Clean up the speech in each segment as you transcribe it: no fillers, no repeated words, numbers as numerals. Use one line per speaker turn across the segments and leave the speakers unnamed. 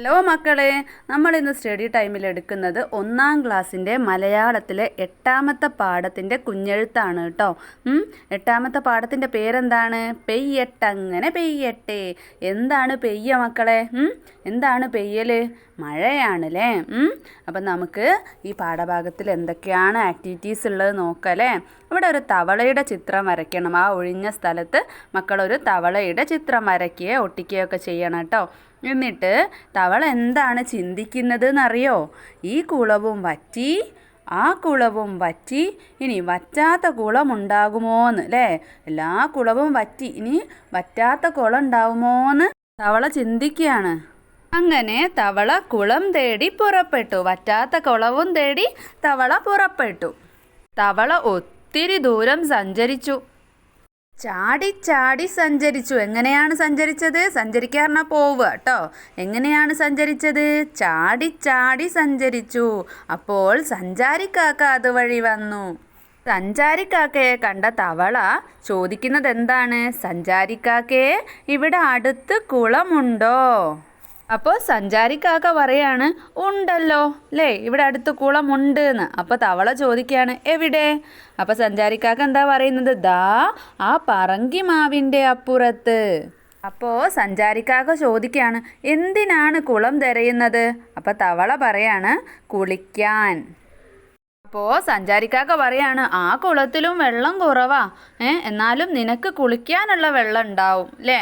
Hello മക്കളെ, നമ്മൾ ഇന്ന് സ്റ്റഡി ടൈമിൽ എടുക്കുന്നത് 1-ാം ക്ലാസ്സിൻ്റെ മലയാളത്തിലെ 8ാമത്തെ പാഠത്തിൻ്റെ കുഞ്ഞെഴുത്താണ് കേട്ടോ. 8ാമത്തെ പാഠത്തിൻ്റെ പേരെന്താണ്? പെയ്യട്ടങ്ങനെ പെയ്യട്ടെ. എന്താണ് പെയ്യ മക്കളെ? എന്താണ് പെയ്യൽ? മഴയാണല്ലേ. അപ്പം നമുക്ക് ഈ പാഠഭാഗത്തിൽ എന്തൊക്കെയാണ് ആക്ടിവിറ്റീസ് ഉള്ളത് നോക്കല്ലേ. ഇവിടെ ഒരു തവളയുടെ ചിത്രം വരയ്ക്കണം. ആ ഒഴിഞ്ഞ സ്ഥലത്ത് മക്കളൊരു തവളയുടെ ചിത്രം വരയ്ക്കുകയോ ഒട്ടിക്കുകയോ ഒക്കെ ചെയ്യണം കേട്ടോ. എന്നിട്ട് തവള എന്താണ് ചിന്തിക്കുന്നത് എന്നറിയോ? ഈ കുളവും വറ്റി, ആ കുളവും വറ്റി, ഇനി വറ്റാത്ത കുളം ഉണ്ടാകുമോന്ന് അല്ലേ. എല്ലാ കുളവും വറ്റി, ഇനി വറ്റാത്ത കുളം ഉണ്ടാകുമോന്ന് തവള ചിന്തിക്കുകയാണ്. അങ്ങനെ തവള കുളം തേടി പുറപ്പെട്ടു. വറ്റാത്ത കുളവും തേടി തവള പുറപ്പെട്ടു. തവള ഒത്തിരി ദൂരം സഞ്ചരിച്ചു. ചാടി ചാടി സഞ്ചരിച്ചു. എങ്ങനെയാണ് സഞ്ചരിച്ചത്? സഞ്ചരിക്കാറിന പോവുക കേട്ടോ. എങ്ങനെയാണ് സഞ്ചരിച്ചത്? ചാടി ചാടി സഞ്ചരിച്ചു. അപ്പോൾ സഞ്ചാരിക്കാക്ക അതുവഴി വന്നു. സഞ്ചാരിക്കാക്കയെ കണ്ട തവള ചോദിക്കുന്നത് എന്താണ്? സഞ്ചാരിക്കാക്കയെ, ഇവിടെ അടുത്ത് കുളമുണ്ടോ? അപ്പോൾ സഞ്ചാരിക്കാക്ക പറയാണ് ഉണ്ടല്ലോ അല്ലേ, ഇവിടെ അടുത്ത് കുളമുണ്ട് എന്ന്. അപ്പോൾ തവള ചോദിക്കുകയാണ് എവിടെ? അപ്പോൾ സഞ്ചാരിക്കാക്ക എന്താ പറയുന്നത്? ദാ ആ പറങ്കിമാവിൻ്റെ അപ്പുറത്ത്. അപ്പോൾ സഞ്ചാരിക്കാക്ക ചോദിക്കുകയാണ് എന്തിനാണ് കുളം തിരയുന്നത്? അപ്പോൾ തവള പറയാണ് കുളിക്കാൻ. അപ്പോൾ സഞ്ചാരിക്കാക്ക പറയാണ് ആ കുളത്തിലും വെള്ളം കുറവാ, എന്നാലും നിനക്ക് കുളിക്കാനുള്ള വെള്ളം ഉണ്ടാവും അല്ലേ.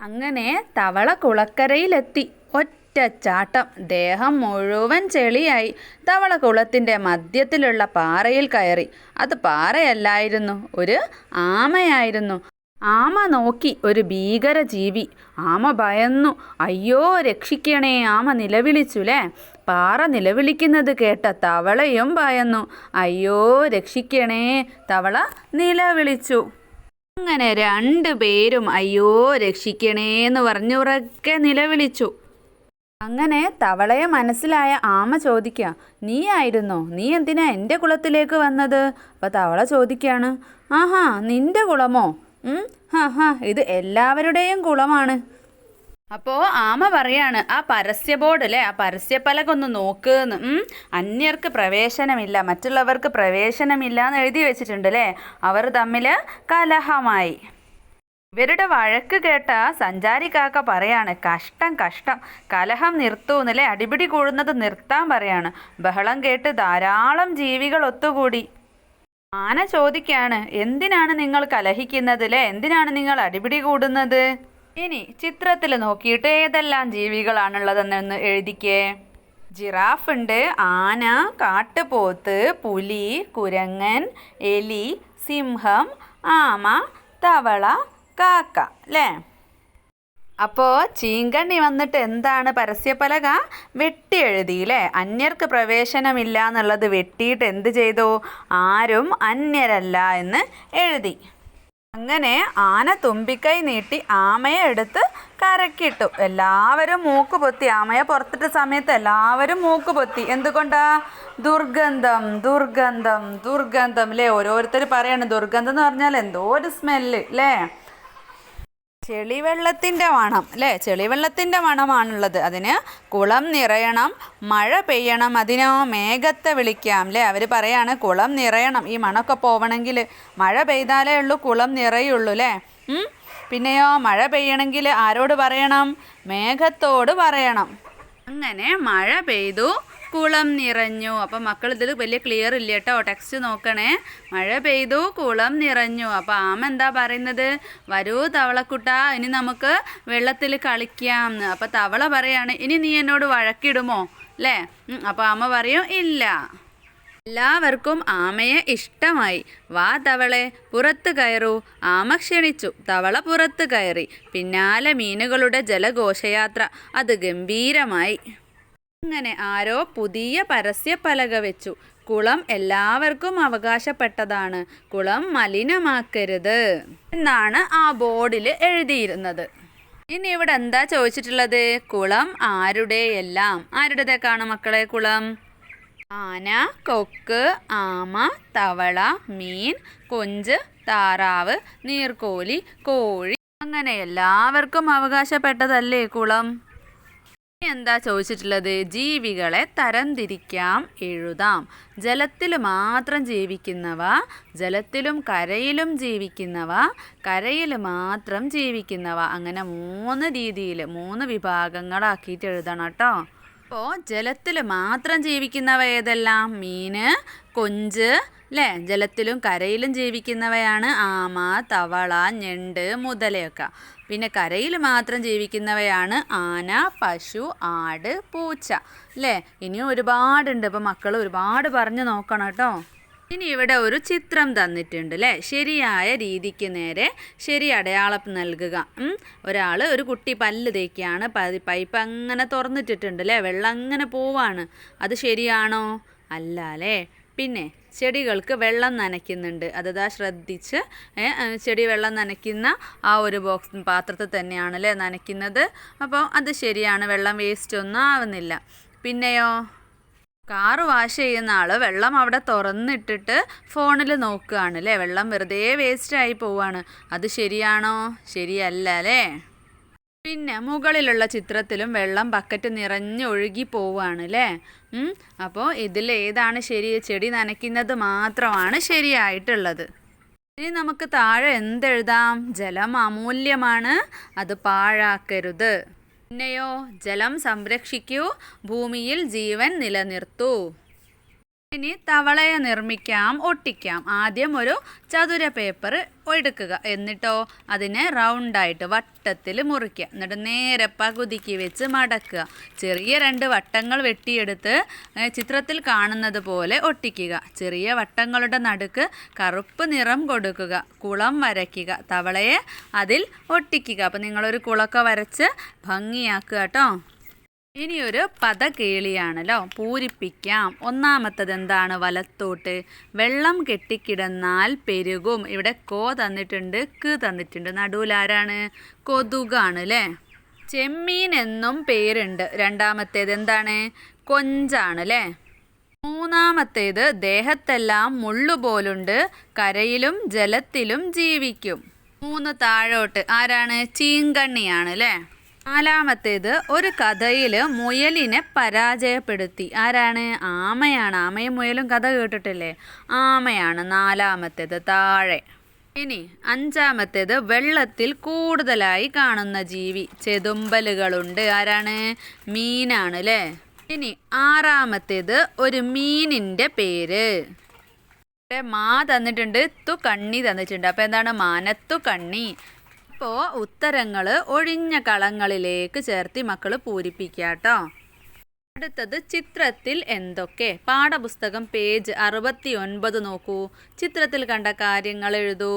അങ്ങനെ തവള കുളക്കരയിലെത്തി. ഒറ്റച്ചാട്ടം, ദേഹം മുഴുവൻ ചെളിയായി. തവള കുളത്തിൻ്റെ മധ്യത്തിലുള്ള പാറയിൽ കയറി. അത് പാറയല്ലായിരുന്നു, ഒരു ആമയായിരുന്നു. ആമ നോക്കി ഒരു ഭീകര ജീവി. ആമ ഭയന്നു. അയ്യോ രക്ഷിക്കണേ, ആമ നിലവിളിച്ചുല്ലേ. പാറ നിലവിളിക്കുന്നത് കേട്ട തവളയും ഭയന്നു. അയ്യോ രക്ഷിക്കണേ, തവള നിലവിളിച്ചു. അങ്ങനെ 2 പേരും അയ്യോ രക്ഷിക്കണേന്ന് പറഞ്ഞുറക്കെ നിലവിളിച്ചു. അങ്ങനെ തവളയെ മനസ്സിലായ ആമ ചോദിക്കുക നീ ആയിരുന്നോ? നീ എന്തിനാ എൻ്റെ കുളത്തിലേക്ക് വന്നത്? അപ്പോൾ തവള ചോദിക്കുകയാണ് ആഹാ നിൻ്റെ കുളമോ? ഇത് എല്ലാവരുടെയും കുളമാണ്. അപ്പോൾ ആമ പറയാണ് ആ പരസ്യ ബോർഡ് അല്ലേ, ആ പരസ്യപ്പലക ഒന്ന് നോക്കുന്ന്. അന്യർക്ക് പ്രവേശനമില്ല, മറ്റുള്ളവർക്ക് പ്രവേശനമില്ല എന്ന് എഴുതി വെച്ചിട്ടുണ്ട് അല്ലേ. അവർ തമ്മിൽ കലഹമായി. ഇവരുടെ വഴക്ക് കേട്ട സഞ്ചാരിക്കാക്ക പറയാണ് കഷ്ടം കഷ്ടം, കലഹം നിർത്തൂന്നല്ലേ, അടിപിടി കൂടുന്നത് നിർത്താൻ പറയാണ്. ബഹളം കേട്ട് ധാരാളം ജീവികൾ ഒത്തുകൂടി. ആന ചോദിക്കാണ് എന്തിനാണ് നിങ്ങൾ കലഹിക്കുന്നത് അല്ലേ, എന്തിനാണ് നിങ്ങൾ അടിപിടി കൂടുന്നത്? ഇനി ചിത്രത്തിൽ നോക്കിയിട്ട് ഏതെല്ലാം ജീവികളാണുള്ളതെന്നൊന്ന് എഴുതിക്കേ. ജിറാഫ് ഉണ്ട്, ആന, കാട്ടുപോത്ത്, പുലി, കുരങ്ങൻ, എലി, സിംഹം, ആമ, തവള, കാക്ക അല്ലേ. അപ്പോൾ ചീങ്കണ്ണി വന്നിട്ട് എന്താണ് പരസ്യപ്പലക വെട്ടി എഴുതിയില്ലേ. അന്യർക്ക് പ്രവേശനമില്ല എന്നുള്ളത് വെട്ടിയിട്ട് എന്ത് ചെയ്തു? ആരും അന്യരല്ല എന്ന് എഴുതി. അങ്ങനെ ആന തുമ്പിക്കൈ നീട്ടി ആമയെ എടുത്ത് കരക്കിട്ടു. എല്ലാവരും മൂക്ക് പൊത്തി. ആമയെ പുറത്തിട്ട സമയത്ത് എല്ലാവരും മൂക്ക് പൊത്തി. എന്തുകൊണ്ടാ? ദുർഗന്ധം ദുർഗന്ധം ദുർഗന്ധം അല്ലേ. ഓരോരുത്തർ പറയാണ് ദുർഗന്ധം എന്ന് പറഞ്ഞാൽ എന്തോ ഒരു സ്മെല്ല് അല്ലേ. ചെളിവെള്ളത്തിൻ്റെ മണം അല്ലേ, ചെളിവെള്ളത്തിൻ്റെ മണമാണുള്ളത്. അതിന് കുളം നിറയണം, മഴ പെയ്യണം, അതിനോ മേഘത്തെ വിളിക്കാം അല്ലേ. അവർ പറയാണ് കുളം നിറയണം, ഈ മണമൊക്കെ പോവണമെങ്കിൽ മഴ പെയ്താലേ ഉള്ളൂ കുളം നിറയുള്ളൂ അല്ലേ. പിന്നെയോ മഴ പെയ്യണമെങ്കിൽ ആരോട് പറയണം? മേഘത്തോട് പറയണം. അങ്ങനെ മഴ പെയ്തു, കുളം നിറഞ്ഞു. അപ്പം മക്കൾ ഇതിൽ വലിയ ക്ലിയർ ഇല്ല കേട്ടോ, ടെക്സ്റ്റ് നോക്കണേ. മഴ പെയ്തു, കുളം നിറഞ്ഞു. അപ്പം ആമ എന്താ പറയുന്നത്? വരൂ തവളക്കുട്ട, ഇനി നമുക്ക് വെള്ളത്തിൽ കളിക്കാം എന്ന്. അപ്പം തവള പറയാണ് ഇനി നീ എന്നോട് വഴക്കിടുമോ അല്ലേ. അപ്പം ആമ പറയും ഇല്ല. എല്ലാവർക്കും ആമയെ ഇഷ്ടമായി. വാ തവളെ പുറത്ത് കയറൂ. ആമ ക്ഷണിച്ചു. തവള പുറത്ത് കയറി. പിന്നാലെ മീനുകളുടെ ജലഘോഷയാത്ര. അത് ഗംഭീരമായി. അങ്ങനെ ആരോ പുതിയ പരസ്യപ്പലക വെച്ചു. കുളം എല്ലാവർക്കും അവകാശപ്പെട്ടതാണ്, കുളം മലിനമാക്കരുത് എന്നാണ് ആ ബോർഡിൽ എഴുതിയിരുന്നത്. ഇനി ഇവിടെ എന്താ ചോദിച്ചിട്ടുള്ളത്? കുളം ആരുടെയെല്ലാം. ആരുടേതൊക്കെയാണ് മക്കളെ കുളം? ആന, കൊക്ക്, ആമ, തവള, മീൻ, കൊഞ്ച്, താറാവ്, നീർക്കോലി, കോഴി, അങ്ങനെ എല്ലാവർക്കും അവകാശപ്പെട്ടതല്ലേ കുളം. എന്താ ചോദിച്ചിട്ടുള്ളത്? ജീവികളെ തരംതിരിക്കാം, എഴുതാം. ജലത്തിൽ മാത്രം ജീവിക്കുന്നവ, ജലത്തിലും കരയിലും ജീവിക്കുന്നവ, കരയിൽ മാത്രം ജീവിക്കുന്നവ, അങ്ങനെ 3 രീതിയിൽ 3 വിഭാഗങ്ങളാക്കിയിട്ട് എഴുതണം കേട്ടോ. അപ്പോൾ ജലത്തിൽ മാത്രം ജീവിക്കുന്നവ ഏതെല്ലാം? മീന്, കൊഞ്ച്, അല്ലേ? ജലത്തിലും കരയിലും ജീവിക്കുന്നവയാണ് ആമ, തവള, ഞണ്ട്, മുതലയൊക്കെ. പിന്നെ കരയിൽ മാത്രം ജീവിക്കുന്നവയാണ് ആന, പശു, ആട്, പൂച്ച, അല്ലേ? ഇനിയും ഒരുപാടുണ്ട്. അപ്പോൾ മക്കൾ ഒരുപാട് പറഞ്ഞു നോക്കണം കേട്ടോ. ഇനി ഇവിടെ ഒരു ചിത്രം തന്നിട്ടുണ്ട്, അല്ലേ? ശരിയായ രീതിക്ക് നേരെ ശരി അടയാളം നൽകുക. ഒരു കുട്ടി പല്ല് തേക്കുകയാണ്. പൈപ്പ് അങ്ങനെ തുറന്നിട്ടിട്ടുണ്ട്, അല്ലേ? വെള്ളം അങ്ങനെ പോവാണ്. അത് ശരിയാണോ? അല്ല, അല്ലേ? പിന്നെ ചെടികൾക്ക് വെള്ളം നനയ്ക്കുന്നുണ്ട്. അതാ ശ്രദ്ധിച്ച് ചെടി വെള്ളം നനയ്ക്കുന്ന ആ ഒരു പാത്രത്തിൽ തന്നെയാണ്, അല്ലേ, നനയ്ക്കുന്നത്. അപ്പോൾ അത് ശരിയാണ്. വെള്ളം വേസ്റ്റ് ഒന്നും ആവുന്നില്ല. പിന്നെയോ, കാറ് വാഷ് ചെയ്യുന്ന ആൾ വെള്ളം അവിടെ തുറന്നിട്ടിട്ട് ഫോണിൽ നോക്കുകയാണ്, അല്ലേ? വെള്ളം വെറുതെ വേസ്റ്റായി പോവാണ്. അത് ശരിയാണോ? ശരിയല്ല, അല്ലേ? പിന്നെ മുകളിലുള്ള ചിത്രത്തിലും വെള്ളം ബക്കറ്റ് നിറഞ്ഞ് ഒഴുകി പോവുകയാണ്, അല്ലേ? അപ്പോൾ ഇതിൽ ഏതാണ് ശരി? ചെടി നനയ്ക്കുന്നത് മാത്രമാണ് ശരിയായിട്ടുള്ളത്. ഇനി നമുക്ക് താഴെ എന്തെഴുതാം? ജലം അമൂല്യമാണ്, അത് പാഴാക്കരുത്. പിന്നെയോ, ജലം സംരക്ഷിക്കൂ, ഭൂമിയിൽ ജീവൻ നിലനിർത്തൂ. ഇനി തവളയെ നിർമ്മിക്കാം, ഒട്ടിക്കാം. ആദ്യം ഒരു ചതുര പേപ്പർ എടുക്കുക. എന്നിട്ടോ അതിനെ റൗണ്ടായിട്ട് വട്ടത്തിൽ മുറിക്കുക. എന്നിട്ട് നേരെ പകുതിക്ക് വെച്ച് മടക്കുക. ചെറിയ 2 വട്ടങ്ങൾ വെട്ടിയെടുത്ത് ചിത്രത്തിൽ കാണുന്നത് പോലെ ഒട്ടിക്കുക. ചെറിയ വട്ടങ്ങളുടെ നടുക്ക് കറുപ്പ് നിറം കൊടുക്കുക. കുളം വരയ്ക്കുക. തവളയെ അതിൽ ഒട്ടിക്കുക. അപ്പോൾ നിങ്ങളൊരു കുളമൊക്കെ വരച്ച് ഭംഗിയാക്കുക കേട്ടോ. ഇനിയൊരു പദകേളിയാണല്ലോ, പൂരിപ്പിക്കാം. ഒന്നാമത്തത് എന്താണ്? വലത്തോട്ട്. വെള്ളം കെട്ടിക്കിടന്നാൽ പെരുകും. ഇവിടെ കോ തന്നിട്ടുണ്ട്, ക്ക് തന്നിട്ടുണ്ട്. നടുവിൽ ആരാണ്? കൊതുകാണ്, അല്ലേ? ചെമ്മീൻ എന്നും പേരുണ്ട്. രണ്ടാമത്തേത് എന്താണ്? കൊഞ്ചാണ്, അല്ലേ? മൂന്നാമത്തേത് ദേഹത്തെല്ലാം മുള്ളുപോലുണ്ട്, കരയിലും ജലത്തിലും ജീവിക്കും. 3 താഴോട്ട് ആരാണ്? ചീങ്കണ്ണിയാണ്, അല്ലേ? നാലാമത്തേത് ഒരു കഥയിൽ മുയലിനെ പരാജയപ്പെടുത്തി. ആരാണ്? ആമയാണ്. ആമയും മുയലും കഥ കേട്ടിട്ടില്ലേ? ആമയാണ് നാലാമത്തേത് താഴെ. ഇനി 5ാമത്തേത് വെള്ളത്തിൽ കൂടുതലായി കാണുന്ന ജീവി. ചെതുമ്പലുകളുണ്ട്. ആരാണ്? മീനാണ്, അല്ലേ? ഇനി 6ാമത്തേത് ഒരു മീനിൻ്റെ പേര്. മാ തന്നിട്ടുണ്ട്, തു കണ്ണി തന്നിട്ടുണ്ട്. അപ്പോൾ എന്താണ്? മാനത്തു കണ്ണി. അപ്പോൾ ഉത്തരങ്ങൾ ഒഴിഞ്ഞ കളങ്ങളിലേക്ക് ചേർത്തി മക്കൾ പൂരിപ്പിക്കുക കേട്ടോ. അടുത്തത് ചിത്രത്തിൽ എന്തൊക്കെ? പാഠപുസ്തകം പേജ് 69 നോക്കൂ. ചിത്രത്തിൽ കണ്ട കാര്യങ്ങൾ എഴുതൂ.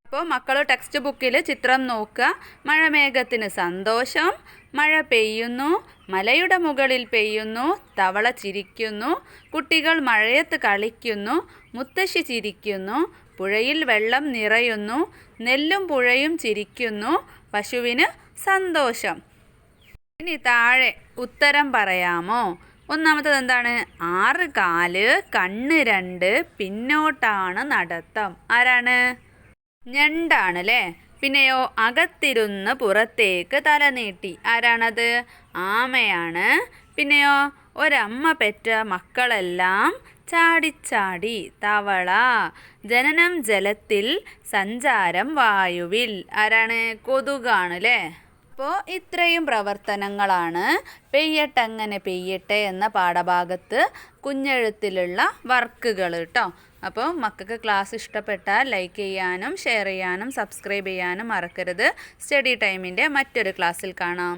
അപ്പോൾ മക്കൾ ടെക്സ്റ്റ് ബുക്കിൽ ചിത്രം നോക്കുക. മഴമേഘത്തിന് സന്തോഷം, മഴ പെയ്യുന്നു, മലയുടെ മുകളിൽ പെയ്യുന്നു, തവള ചിരിക്കുന്നു, കുട്ടികൾ മഴയത്ത് കളിക്കുന്നു, മുത്തശ്ശി ചിരിക്കുന്നു, പുഴയിൽ വെള്ളം നിറയുന്നു, നെല്ലും പുഴയും ചിരിക്കുന്നു, പശുവിന് സന്തോഷം. ഇനി താഴെ ഉത്തരം പറയാമോ? ഒന്നാമത്തത് എന്താണ്? 6 കാല്, കണ്ണ് 2, പിന്നോട്ടാണ് നടത്തം. ആരാണ്? ഞണ്ടാണ്, അല്ലേ? പിന്നെയോ, അകത്തിരുന്ന് പുറത്തേക്ക് തല നീട്ടി. ആരാണത്? ആമയാണ്. പിന്നെയോ, ഒരമ്മ പെറ്റ മക്കളെല്ലാം ചാടിച്ചാടി. തവള. ജനനം ജലത്തിൽ, സഞ്ചാരം വായുവിൽ. ആരാണ്? കൊതുകാണ്, അല്ലേ? അപ്പോൾ ഇത്രയും പ്രവർത്തനങ്ങളാണ് പെയ്യട്ടങ്ങനെ പെയ്യട്ടെ എന്ന പാഠഭാഗത്ത് കുഞ്ഞെഴുത്തിലുള്ള വർക്കുകൾ കേട്ടോ. അപ്പോൾ മക്കൾക്ക് ക്ലാസ് ഇഷ്ടപ്പെട്ടാൽ ലൈക്ക് ചെയ്യാനും ഷെയർ ചെയ്യാനും സബ്സ്ക്രൈബ് ചെയ്യാനും മറക്കരുത്. സ്റ്റഡി ടൈമിൻ്റെ മറ്റൊരു ക്ലാസ്സിൽ കാണാം.